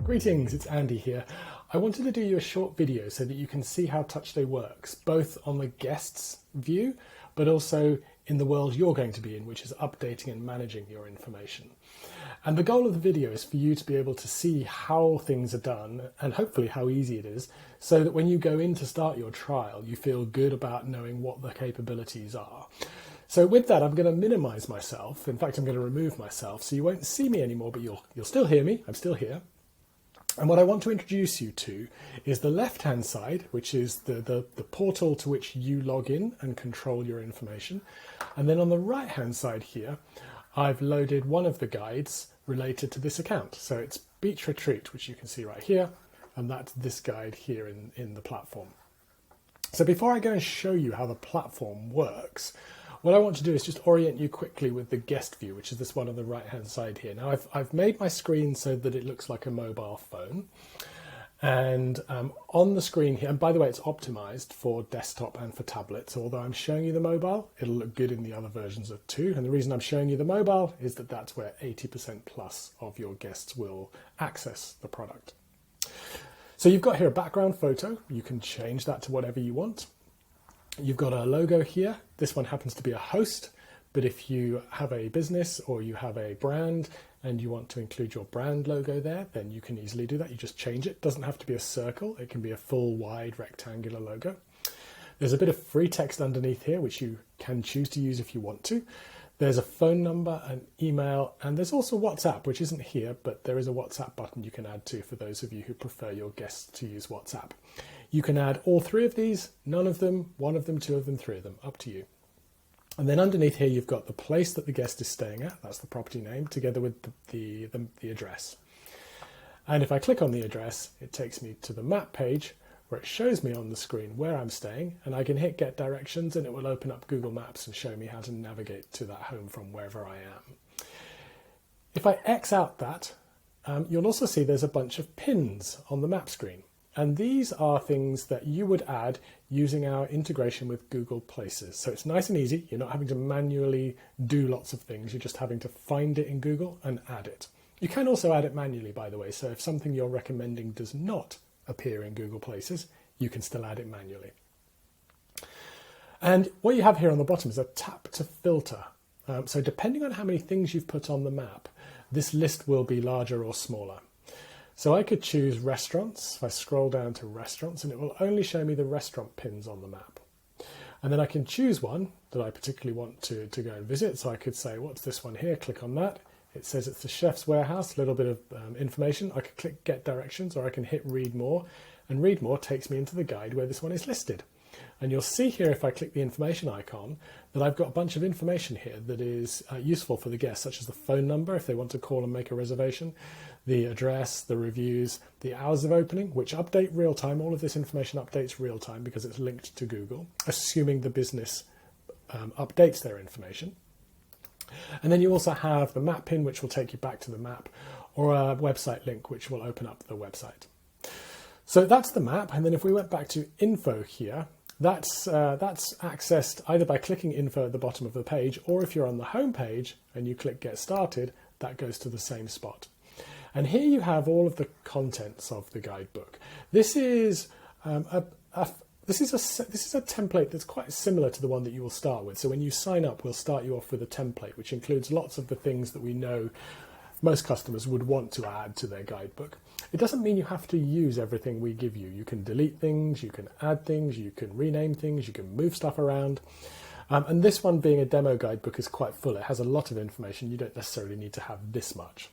Greetings, it's Andy here. I wanted to do you a short video so that you can see how TouchStay works, both on the guest's view, but also in the world you're going to be in, which is updating and managing your information. And the goal of the video is for you to be able to see how things are done and hopefully how easy it is, so that when you go in to start your trial, you feel good about knowing what the capabilities are. So with that, I'm going to minimize myself. In fact, I'm going to remove myself, so you won't see me anymore, but you'll still hear me. I'm still here. And what I want to introduce you to is the left-hand side, which is the portal to which you log in and control your information. And then on the right-hand side here, I've loaded one of the guides related to this account. So it's Beach Retreat, which you can see right here, and that's this guide here in the platform. So before I go and show you how the platform works, what I want to do is just orient you quickly with the guest view, which is this one on the right hand side here. Now I've made my screen so that it looks like a mobile phone, and on the screen here, and by the way, it's optimized for desktop and for tablets. So although I'm showing you the mobile, it'll look good in the other versions of too. And the reason I'm showing you the mobile is that that's where 80% plus of your guests will access the product. So you've got here a background photo. You can change that to whatever you want. You've got a logo here. This one happens to be a host, but if you have a business or you have a brand and you want to include your brand logo there, then you can easily do that. You just change it. It doesn't have to be a circle. It can be a full wide rectangular logo. There's a bit of free text underneath here, which you can choose to use if you want to. There's a phone number, an email, and there's also WhatsApp, which isn't here, but there is a WhatsApp button you can add to for those of you who prefer your guests to use WhatsApp. You can add all three of these, none of them, one of them, two of them, three of them, up to you. And then underneath here, you've got the place that the guest is staying at, that's the property name, together with the address. And if I click on the address, it takes me to the map page where it shows me on the screen where I'm staying, and I can hit get directions and it will open up Google Maps and show me how to navigate to that home from wherever I am. If I X out that, you'll also see there's a bunch of pins on the map screen. And these are things that you would add using our integration with Google Places. So it's nice and easy. You're not having to manually do lots of things. You're just having to find it in Google and add it. You can also add it manually, by the way. So if something you're recommending does not appear in Google Places, you can still add it manually. And what you have here on the bottom is a tap to filter. So depending on how many things you've put on the map, this list will be larger or smaller. So I could choose restaurants. If I scroll down to restaurants, and it will only show me the restaurant pins on the map. And then I can choose one that I particularly want to go and visit. So I could say, what's this one here? Click on that. It says it's the Chef's Warehouse, a little bit of information. I could click get directions, or I can hit read more. And read more takes me into the guide where this one is listed. And you'll see here, if I click the information icon, that I've got a bunch of information here that is useful for the guests, such as the phone number if they want to call and make a reservation, the address, the reviews, the hours of opening, which update real time. All of this information updates real time because it's linked to Google, assuming the business updates their information. And then you also have the map pin, which will take you back to the map, or a website link, which will open up the website. So that's the map. And then if we went back to info here, that's accessed either by clicking info at the bottom of the page, or if you're on the home page and you click get started, that goes to the same spot. And here you have all of the contents of the guidebook. This is a template that's quite similar to the one that you will start with. So when you sign up, we'll start you off with a template, which includes lots of the things that we know most customers would want to add to their guidebook. It doesn't mean you have to use everything we give you. You can delete things, you can add things, you can rename things, you can move stuff around. And this one, being a demo guidebook, is quite full. It has a lot of information. You don't necessarily need to have this much.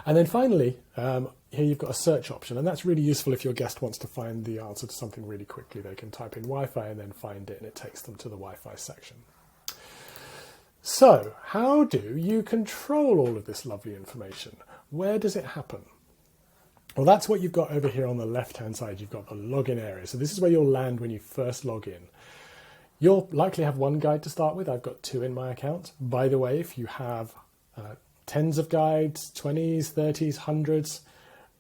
And then finally, here you've got a search option, and that's really useful if your guest wants to find the answer to something really quickly. They can type in Wi-Fi and then find it, and it takes them to the Wi-Fi section. So how do you control all of this lovely information? Where does it happen? Well, that's what you've got over here on the left-hand side. You've got the login area. So this is where you'll land when you first log in. You'll likely have one guide to start with. I've got 2 in my account. By the way, if you have tens of guides, 20s, 30s, hundreds,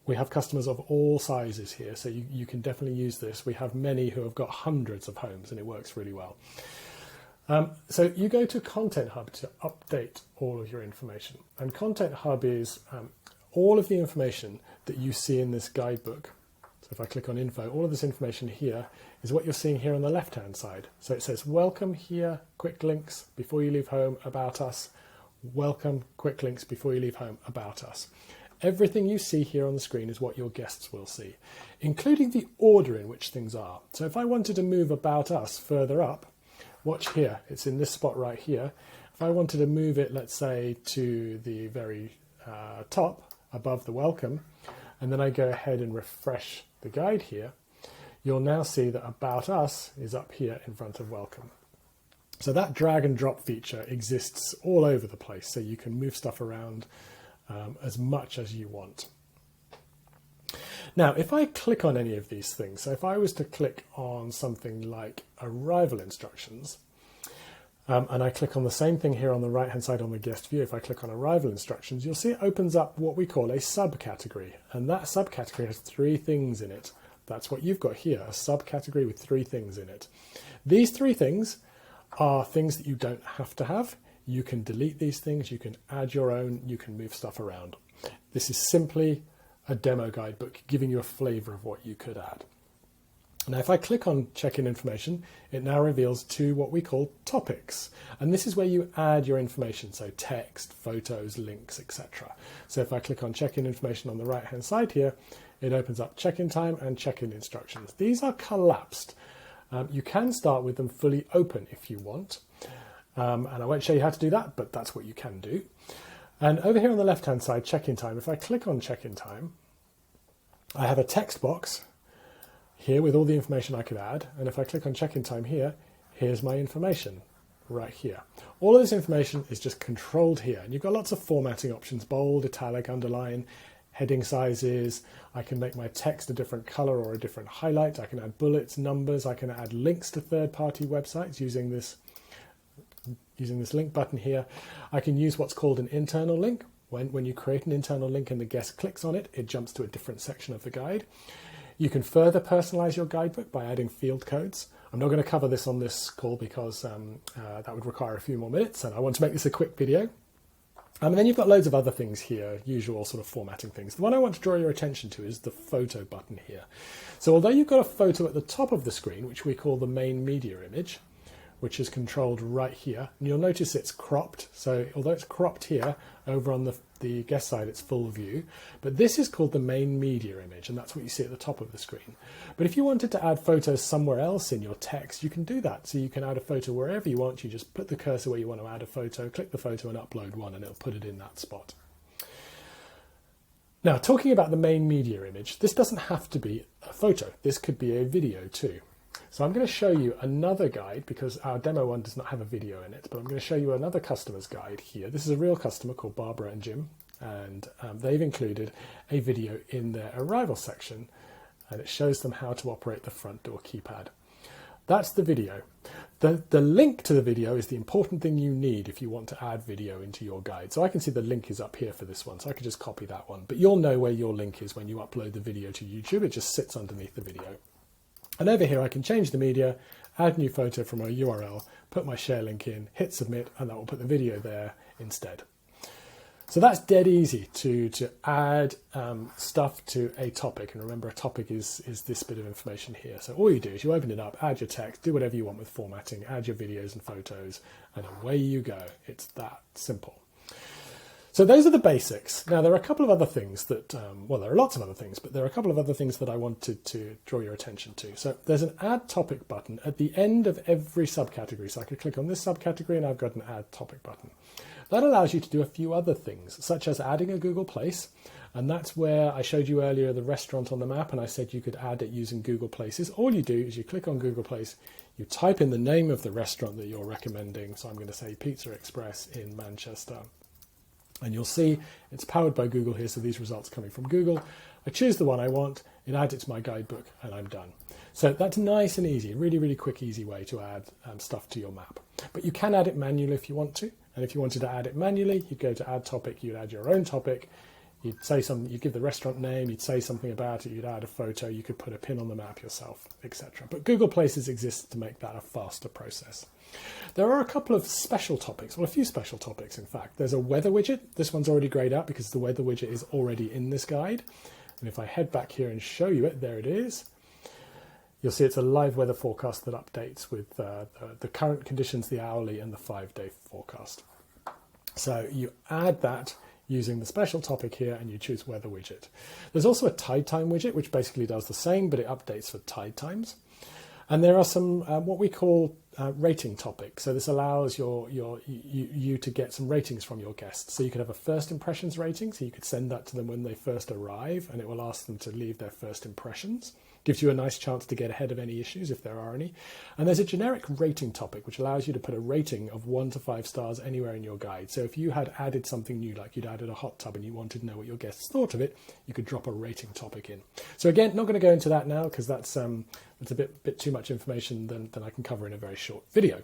we have customers of all sizes here. So you can definitely use this. We have many who have got hundreds of homes, and it works really well. So you go to Content Hub to update all of your information. And Content Hub is all of the information that you see in this guidebook. So if I click on info, all of this information here is what you're seeing here on the left-hand side. So it says, welcome here, quick links before you leave home, about us. Welcome, quick links before you leave home, about us. Everything you see here on the screen is what your guests will see, including the order in which things are. So if I wanted to move about us further up, watch here, it's in this spot right here. If I wanted to move it, let's say, to the very top above the welcome, and then I go ahead and refresh the guide here, you'll now see that about us is up here in front of welcome. So that drag and drop feature exists all over the place, so you can move stuff around as much as you want. Now, if I click on any of these things, so if I was to click on something like arrival instructions, and I click on the same thing here on the right hand side on the guest view, if I click on arrival instructions, you'll see it opens up what we call a subcategory, and that subcategory has 3 things in it. That's what you've got here, a subcategory with 3 things in it. These 3 things are things that you don't have to have. You can delete these things, you can add your own, you can move stuff around. This is simply a demo guidebook giving you a flavor of what you could add. Now, if I click on check-in information, it now reveals 2 what we call topics. And this is where you add your information, so text, photos, links, etc. So if I click on check-in information on the right-hand side here, it opens up check-in time and check-in instructions. These are collapsed. You can start with them fully open if you want. And I won't show you how to do that, but that's what you can do. And over here on the left-hand side, check-in time, if I click on check-in time, I have a text box here with all the information I could add. And if I click on check-in time here, here's my information right here. All of this information is just controlled here. And you've got lots of formatting options, bold, italic, underline, heading sizes. I can make my text a different color or a different highlight. I can add bullets, numbers. I can add links to third-party websites using this link button here. I can use what's called an internal link. When you create an internal link and the guest clicks on it, it jumps to a different section of the guide. You can further personalize your guidebook by adding field codes. I'm not going to cover this on this call because that would require a few more minutes, and I want to make this a quick video. And then you've got loads of other things here, usual sort of formatting things. The one I want to draw your attention to is the photo button here. So although you've got a photo at the top of the screen, which we call the main media image, which is controlled right here, and you'll notice it's cropped. So although it's cropped here, over on the guest side it's full view, but this is called the main media image, and that's what you see at the top of the screen. But if you wanted to add photos somewhere else in your text, you can do that. So you can add a photo wherever you want. You just put the cursor where you want to add a photo, click the photo and upload one, and it'll put it in that spot. Now, talking about the main media image, this doesn't have to be a photo. This could be a video too. So I'm going to show you another guide because our demo one does not have a video in it, but I'm going to show you another customer's guide here. This is a real customer called Barbara and Jim, and they've included a video in their arrival section, and it shows them how to operate the front door keypad. That's the video. The link to the video is the important thing you need if you want to add video into your guide. So I can see the link is up here for this one, so I could just copy that one. But you'll know where your link is when you upload the video to YouTube. It just sits underneath the video. And over here I can change the media, add new photo from a URL, put my share link in, hit submit, and that will put the video there instead. So that's dead easy to add stuff to a topic. And remember, a topic is this bit of information here. So all you do is you open it up, add your text, do whatever you want with formatting, add your videos and photos, and away you go. It's that simple. So those are the basics. Now, there are a couple of other things that, well, there are lots of other things, but there are a couple of other things that I wanted to draw your attention to. So there's an add topic button at the end of every subcategory. So I could click on this subcategory and I've got an add topic button. That allows you to do a few other things, such as adding a Google Place. And that's where I showed you earlier the restaurant on the map, and I said you could add it using Google Places. All you do is you click on Google Place, you type in the name of the restaurant that you're recommending. So I'm going to say Pizza Express in Manchester. And you'll see it's powered by Google here, so these results coming from Google. I choose the one I want, it adds it to my guidebook, and I'm done. So that's nice and easy, really, really quick, easy way to add stuff to your map. But you can add it manually if you want to. And if you wanted to add it manually, you'd go to add topic, you'd add your own topic. You'd say something, you'd give the restaurant name, you'd say something about it, you'd add a photo, you could put a pin on the map yourself, etc. But Google Places exists to make that a faster process. There are a couple of special topics, well, a few special topics, in fact. There's a weather widget. This one's already grayed out because the weather widget is already in this guide. And if I head back here and show you it, there it is. You'll see it's a live weather forecast that updates with the current conditions, the hourly and the 5-day forecast. So you add that using the special topic here and you choose weather widget. There's also a tide time widget, which basically does the same, but it updates for tide times. And there are some what we call rating topics. So this allows you to get some ratings from your guests. So you could have a first impressions rating. So you could send that to them when they first arrive, and it will ask them to leave their first impressions. Gives you a nice chance to get ahead of any issues if there are any. And there's a generic rating topic, which allows you to put a rating of 1 to 5 stars anywhere in your guide. So if you had added something new, like you'd added a hot tub and you wanted to know what your guests thought of it, you could drop a rating topic in. So again, not going to go into that now because that's a bit too much information than I can cover in a very short video.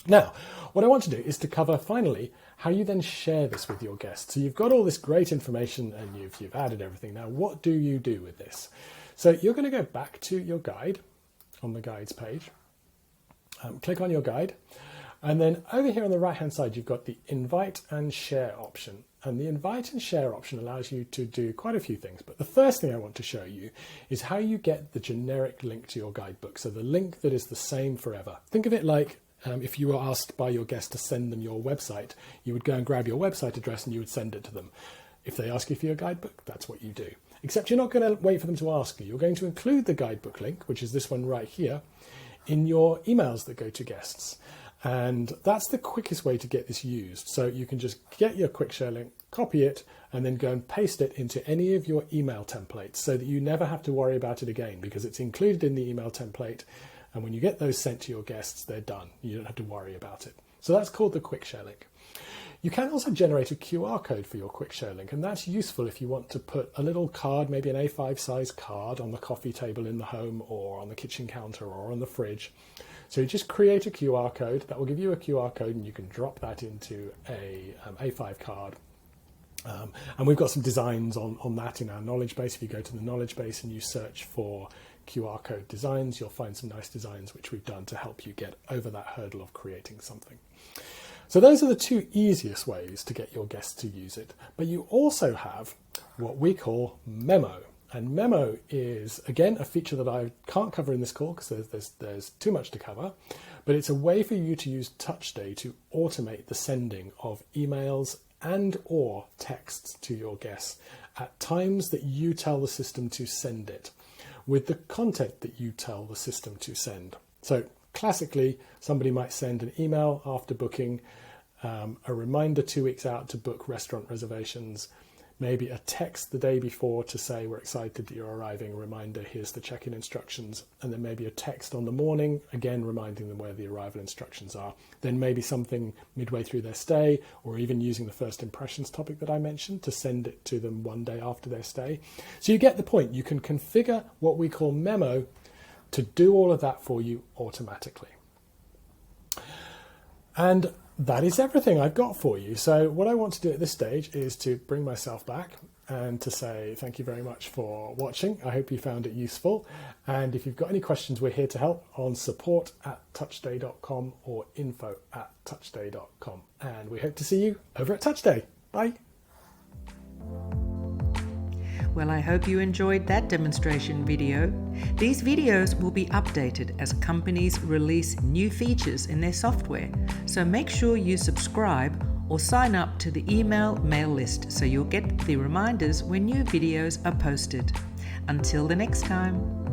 Now, what I want to do is to cover finally how you then share this with your guests. So you've got all this great information and you've added everything. Now, what do you do with this? So you're going to go back to your guide on the guides page, click on your guide, and then over here on the right hand side you've got the invite and share option. And the invite and share option allows you to do quite a few things, but the first thing I want to show you is how you get the generic link to your guidebook. So the link that is the same forever. Think of it like if you were asked by your guest to send them your website, you would go and grab your website address and you would send it to them. If they ask you for your guidebook, that's what you do. Except you're not going to wait for them to ask you. You're going to include the guidebook link, which is this one right here, in your emails that go to guests. And that's the quickest way to get this used. So you can just get your quick share link, copy it, and then go and paste it into any of your email templates so that you never have to worry about it again because it's included in the email template. And when you get those sent to your guests, they're done. You don't have to worry about it. So that's called the quick share link. You can also generate a QR code for your quick share link, and that's useful if you want to put a little card, maybe an A5 size card, on the coffee table in the home or on the kitchen counter or on the fridge. So you just create a QR code that will give you a QR code and you can drop that into a A5 card. And we've got some designs on that in our knowledge base. If you go to the knowledge base and you search for QR code designs, you'll find some nice designs which we've done to help you get over that hurdle of creating something. So those are the two easiest ways to get your guests to use it. But you also have what we call Memo. And Memo is, again, a feature that I can't cover in this call because there's too much to cover. But it's a way for you to use TouchStay to automate the sending of emails and or texts to your guests at times that you tell the system to send it, with the content that you tell the system to send. So classically, somebody might send an email after booking, a reminder 2 weeks out to book restaurant reservations, maybe a text the day before to say we're excited that you're arriving, a reminder, here's the check-in instructions, and then maybe a text on the morning, again reminding them where the arrival instructions are. Then maybe something midway through their stay, or even using the first impressions topic that I mentioned to send it to them one day after their stay. So you get the point. You can configure what we call Memo to do all of that for you automatically. And that is everything I've got for you. So what I want to do at this stage is to bring myself back and to say thank you very much for watching. I hope you found it useful. And if you've got any questions, we're here to help on support@touchstay.com or info@touchstay.com. And we hope to see you over at TouchStay. Bye. Well, I hope you enjoyed that demonstration video. These videos will be updated as companies release new features in their software, so make sure you subscribe or sign up to the email mail list so you'll get the reminders when new videos are posted. Until the next time.